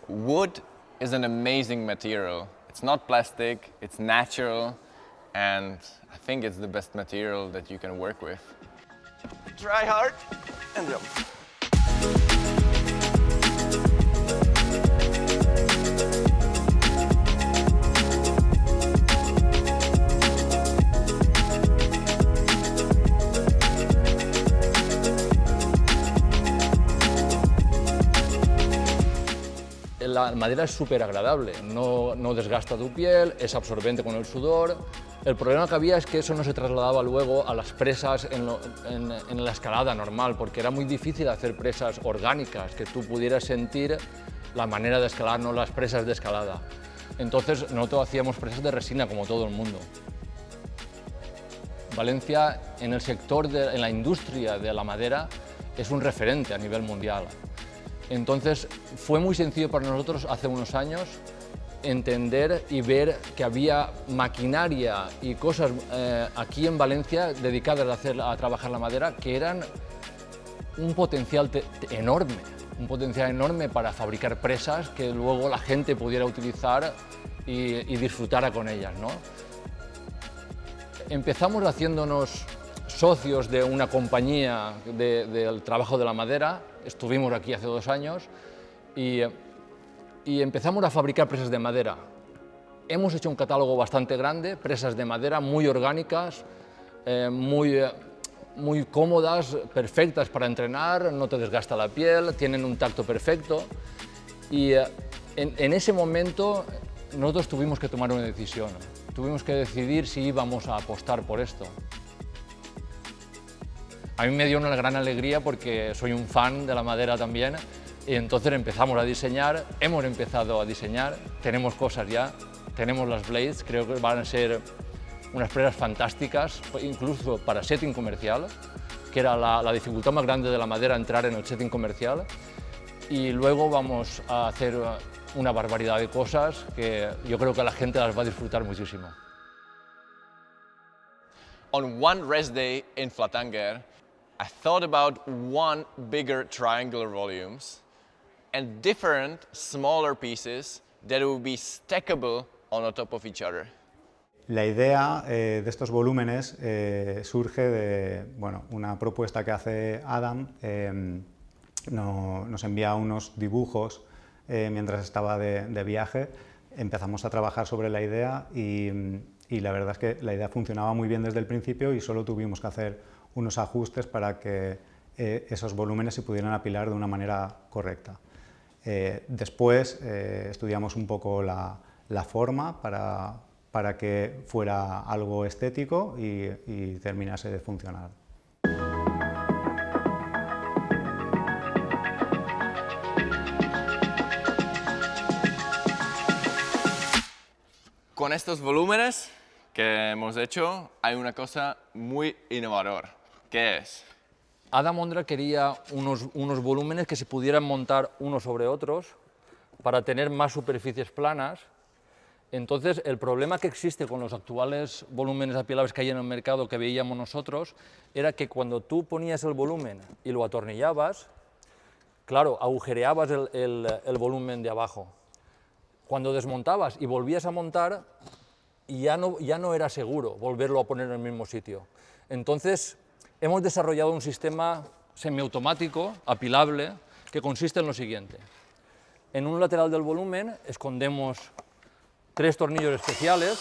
Wood is an amazing material. It's not plastic, it's natural, and I think it's the best material that you can work with. Try hard and jump. La madera es súper agradable, no desgasta tu piel, es absorbente con el sudor. El problema que había es que eso no se trasladaba luego a las presas en la escalada normal, porque era muy difícil hacer presas orgánicas, que tú pudieras sentir la manera de escalar, no las presas de escalada. Entonces nosotros hacíamos presas de resina como todo el mundo. Valencia en el sector, en la industria de la madera, es un referente a nivel mundial. Entonces fue muy sencillo para nosotros hace unos años entender y ver que había maquinaria y cosas aquí en Valencia dedicadas a trabajar la madera que eran un potencial enorme para fabricar presas que luego la gente pudiera utilizar y disfrutara con ellas, ¿no? Empezamos haciéndonos socios de una compañía del trabajo de la madera. Estuvimos aquí hace 2 años y empezamos a fabricar presas de madera. Hemos hecho un catálogo bastante grande, presas de madera muy orgánicas, muy cómodas, perfectas para entrenar, no te desgasta la piel, tienen un tacto perfecto. Y en ese momento nosotros tuvimos que tomar una decisión. Tuvimos que decidir si íbamos a apostar por esto. A mí me dio una gran alegría porque soy un fan de la madera también y entonces empezamos a diseñar, hemos empezado a diseñar, tenemos cosas ya, tenemos las blades, creo que van a ser unas presas fantásticas, incluso para setting comercial, que era la dificultad más grande de la madera, entrar en el setting comercial, y luego vamos a hacer una barbaridad de cosas que yo creo que la gente las va a disfrutar muchísimo. On one rest day in Flatanger, I thought about one bigger triangular volumes and different smaller pieces that would be stackable on top of each other. La idea de estos volúmenes surge de una propuesta que hace Adam. Nos envía unos dibujos mientras estaba de viaje. Empezamos a trabajar sobre la idea y la verdad es que la idea funcionaba muy bien desde el principio y solo tuvimos que hacer unos ajustes para que esos volúmenes se pudieran apilar de una manera correcta. Después estudiamos un poco la forma para que fuera algo estético y terminase de funcionar. Con estos volúmenes que hemos hecho hay una cosa muy innovadora. ¿Qué es? Adam Ondra quería unos volúmenes que se pudieran montar unos sobre otros para tener más superficies planas. Entonces, el problema que existe con los actuales volúmenes apilables que hay en el mercado que veíamos nosotros era que cuando tú ponías el volumen y lo atornillabas, claro, agujereabas el volumen de abajo. Cuando desmontabas y volvías a montar, ya no era seguro volverlo a poner en el mismo sitio. Entonces, hemos desarrollado un sistema semiautomático, apilable, que consiste en lo siguiente. En un lateral del volumen escondemos 3 tornillos especiales.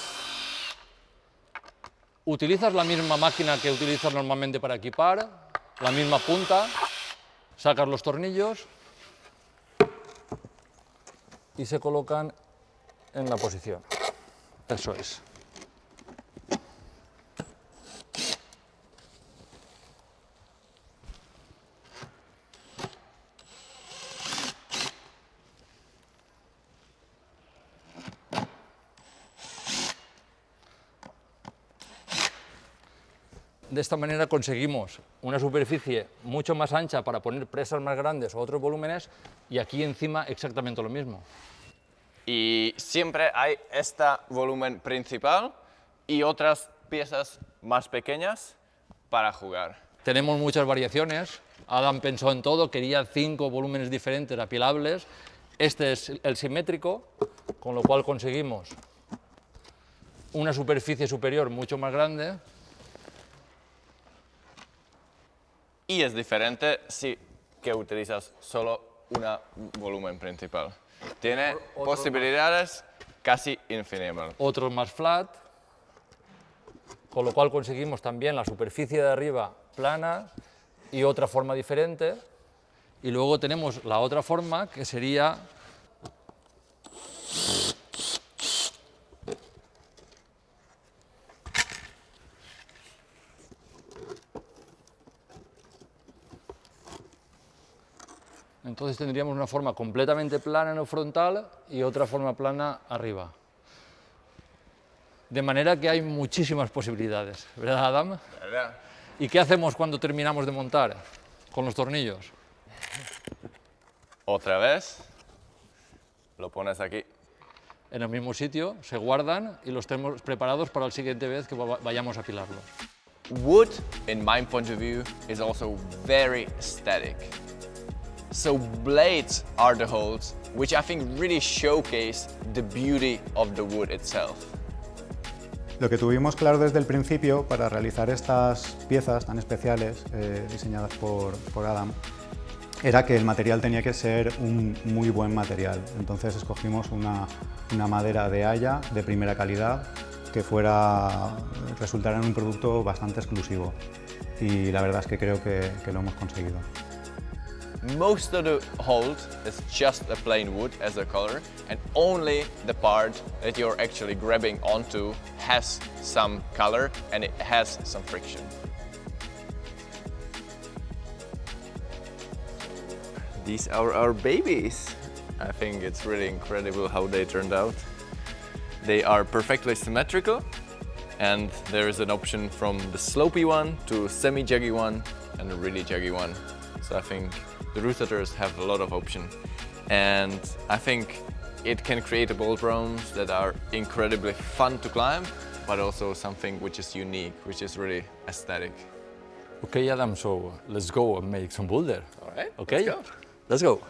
Utilizas la misma máquina que utilizas normalmente para equipar, la misma punta, sacas los tornillos y se colocan en la posición. Eso es. De esta manera conseguimos una superficie mucho más ancha para poner presas más grandes o otros volúmenes y aquí encima exactamente lo mismo. Y siempre hay este volumen principal y otras piezas más pequeñas para jugar. Tenemos muchas variaciones. Adam pensó en todo, quería 5 volúmenes diferentes apilables Este es el simétrico, con lo cual conseguimos una superficie superior mucho más grande. Y es diferente si que utilizas solo un volumen principal. Tiene posibilidades casi infinitas. Otro más flat, con lo cual conseguimos también la superficie de arriba plana y otra forma diferente. Y luego tenemos la otra forma, que sería entonces tendríamos una forma completamente plana en el frontal y otra forma plana arriba. De manera que hay muchísimas posibilidades, ¿verdad, Adam? ¿Verdad? ¿Y qué hacemos cuando terminamos de montar con los tornillos? Otra vez, lo pones aquí. En el mismo sitio, se guardan y los tenemos preparados para la siguiente vez que vayamos a apilarlos. Wood, in my point of view, is also very static. So blades are the holds, which I think really showcase the beauty of the wood itself. Lo que tuvimos claro desde el principio para realizar estas piezas tan especiales diseñadas por Adam era que el material tenía que ser un muy buen material. Entonces escogimos una madera de haya de primera calidad que resultara en un producto bastante exclusivo. Y la verdad es que creo que lo hemos conseguido. Most of the hold is just a plain wood as a color, and only the part that you're actually grabbing onto has some color and it has some friction. These are our babies. I think it's really incredible how they turned out. They are perfectly symmetrical, and there is an option from the slopey one to semi-juggy one and a really juggy one. So I think the rooters have a lot of option, and I think it can create bouldrooms that are incredibly fun to climb, but also something which is unique, which is really aesthetic. Okay, Adam, so let's go and make some boulder. All right, Okay, let's go. Let's go.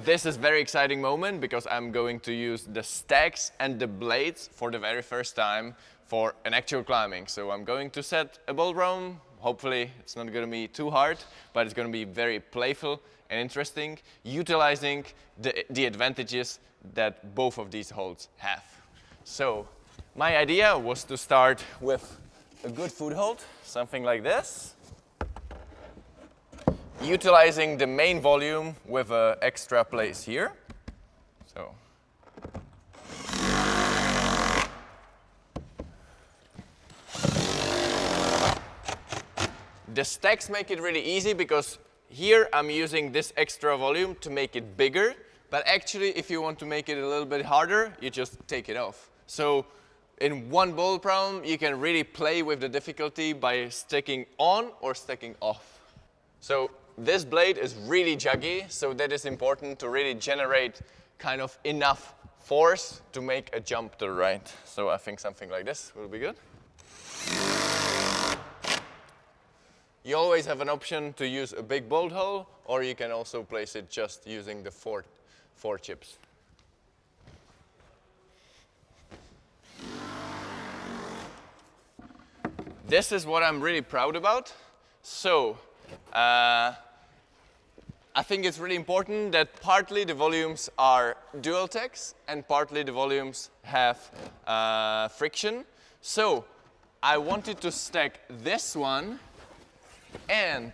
This is a very exciting moment because I'm going to use the stacks and the blades for the very first time for an actual climbing. So I'm going to set a bouldroom. Hopefully it's not going to be too hard, but it's going to be very playful and interesting, utilizing the advantages that both of these holds have. So my idea was to start with a good foothold, something like this, utilizing the main volume with an extra place here. So the stacks make it really easy because here I'm using this extra volume to make it bigger, but actually if you want to make it a little bit harder, you just take it off. So in one bowl problem, you can really play with the difficulty by sticking on or sticking off. So this blade is really juggy, so that is important to really generate kind of enough force to make a jump to the right. So I think something like this will be good. You always have an option to use a big bolt hole, or you can also place it just using the four chips. This is what I'm really proud about. So I think it's really important that partly the volumes are dual techs and partly the volumes have friction. So I wanted to stack this one and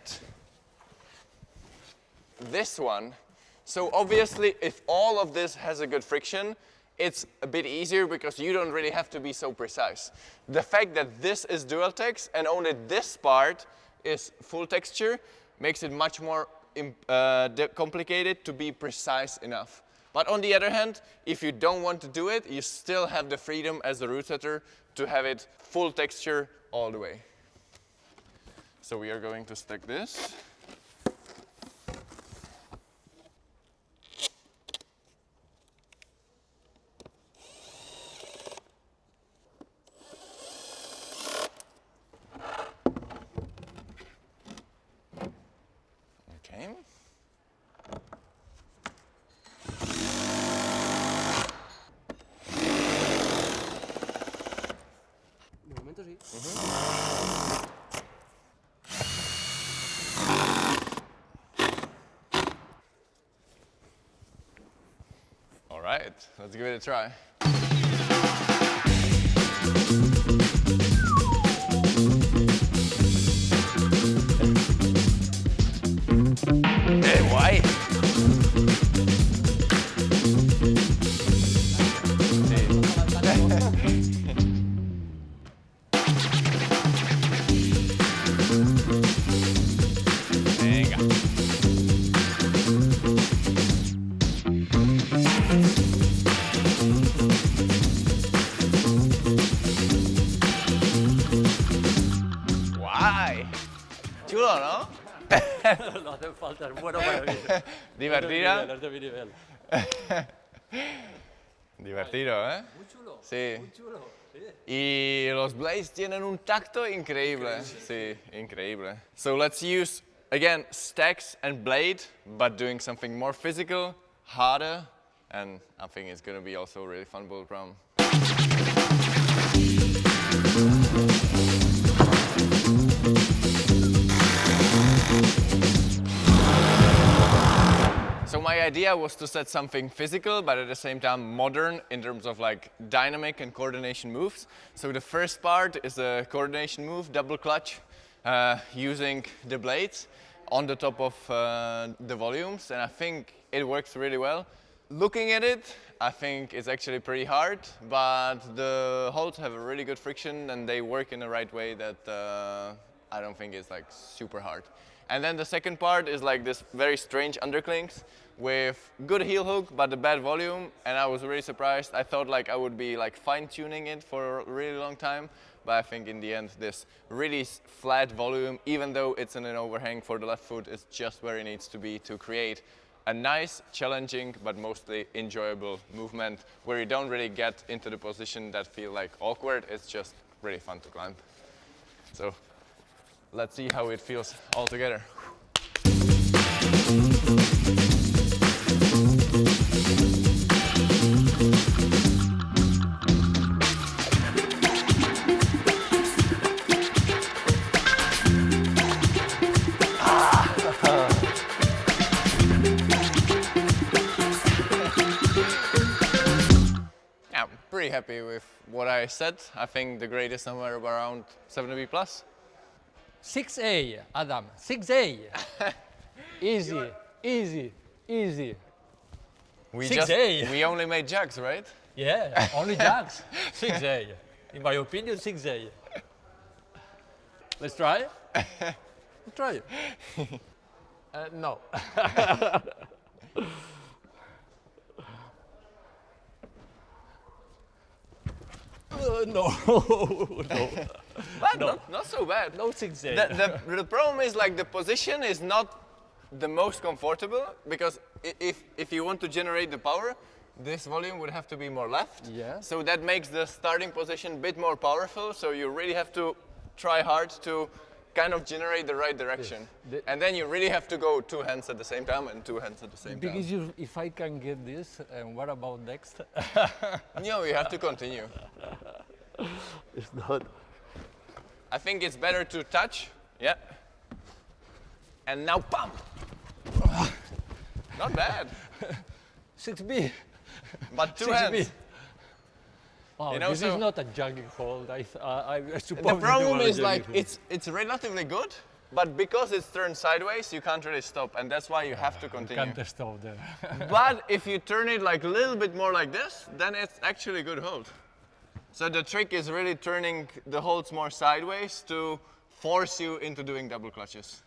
this one. So obviously if all of this has a good friction, it's a bit easier because you don't really have to be so precise. The fact that this is dual text and only this part is full texture makes it much more complicated to be precise enough. But on the other hand, if you don't want to do it, you still have the freedom as a root setter to have it full texture all the way. So we are going to stack this. right, let's give it a try. Hey, why? Venga. Guay. Chulo, ¿no? No hace falta, es bueno para mí. ¿Divertida? Es de mi nivel. Divertido, ¿eh? Muy chulo. Sí. Muy chulo. Sí. Y los blades tienen un tacto increíble. Sí, increíble. So let's use, again, stacks and blade, but doing something more physical, harder, and I think it's going to be also a really fun build problem. So my idea was to set something physical, but at the same time modern in terms of like dynamic and coordination moves. So the first part is a coordination move, double clutch, using the blades on the top of the volumes, and I think it works really well. Looking at it, I think it's actually pretty hard, but the holds have a really good friction and they work in the right way that I don't think it's like super hard. And then the second part is like this very strange underclings with good heel hook but a bad volume, and I was really surprised. I thought like I would be like fine-tuning it for a really long time, but I think in the end this really flat volume, even though it's in an overhang for the left foot, is just where it needs to be to create a nice, challenging but mostly enjoyable movement where you don't really get into the position that feel like awkward. It's just really fun to climb. So let's see how it feels all together. Yeah, I'm pretty happy with what I said. I think the grade is somewhere around 70 plus. 6A, Adam, 6A. Easy, easy, easy. We only made jugs, right? Yeah, only jugs. 6A. In my opinion, 6A. Let's try? Let's try it. No. No. No. But No. not so bad. No 6A. The problem is like the position is not the most comfortable, because if you want to generate the power, this volume would have to be more left. Yeah. So that makes the starting position a bit more powerful, so you really have to try hard to kind of generate the right direction. Yes. And then you really have to go two hands at the same time and two hands at the same Because time. if I can get this, and what about next? No, you have to continue. It's not. I think it's better to touch, yeah. And now, bam! Not bad, 6B. but two 6B. hands. Oh, You know, this so- is not a jogging hold. I suppose The problem it was is a like jogging it's relatively good, but because it's turned sideways, you can't really stop, and that's why you have to hold. continue. Can't stop there. But if you turn it like a little bit more like this, then it's actually a good hold. So the trick is really turning the holds more sideways to force you into doing double clutches.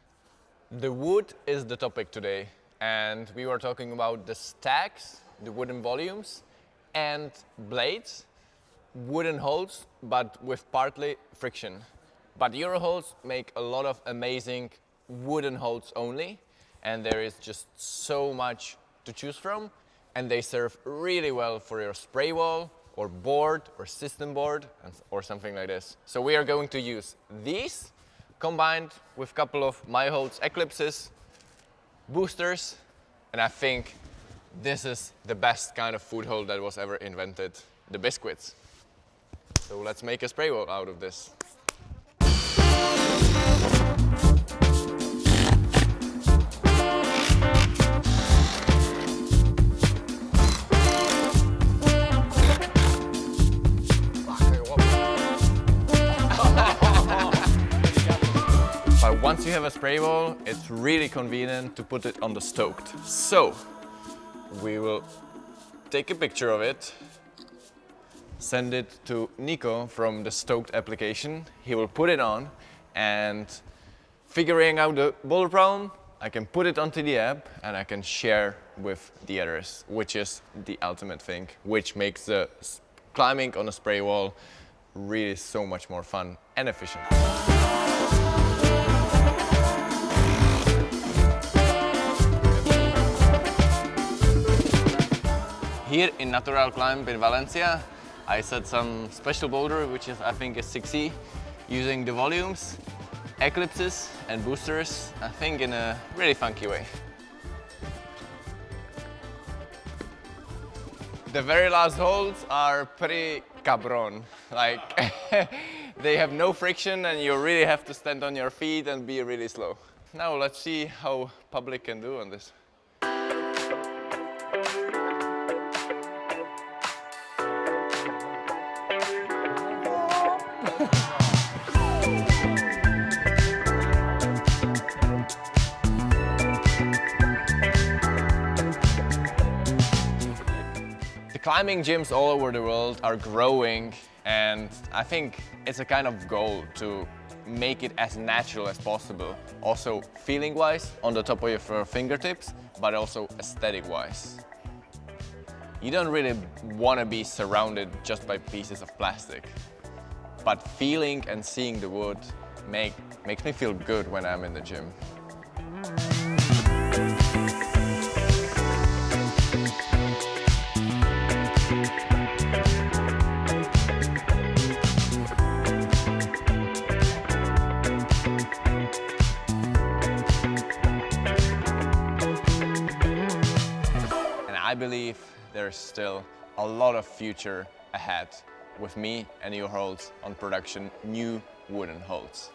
The wood is the topic today, and we were talking about the stacks, the wooden volumes, and blades, wooden holds, but with partly friction. But Euroholds make a lot of amazing wooden holds only, and there is just so much to choose from, and they serve really well for your spray wall, or board, or system board, or something like this. So we are going to use these, combined with a couple of MyHolds Eclipses, boosters, and I think this is the best kind of foothold that was ever invented, the biscuits. So let's make a spray wall out of this. But once you have a spray wall, it's really convenient to put it on the Stōkt. So we will take a picture of it, send it to Nico from the Stōkt application. He will put it on, and figuring out the boulder problem, I can put it onto the app and I can share with the others, which is the ultimate thing, which makes the climbing on a spray wall really so much more fun and efficient. Here in Natural Climb in Valencia, I set some special boulder, which is I think is 6E, using the volumes, eclipses and boosters, I think in a really funky way. The very last holds are pretty cabron, like they have no friction and you really have to stand on your feet and be really slow. Now let's see how public can do on this. Climbing gyms all over the world are growing, and I think it's a kind of goal to make it as natural as possible. Also feeling-wise, on the top of your fingertips, but also aesthetic-wise. You don't really want to be surrounded just by pieces of plastic, but feeling and seeing the wood makes me feel good when I'm in the gym. I believe there's still a lot of future ahead with me and Euroholds on production new wooden holds.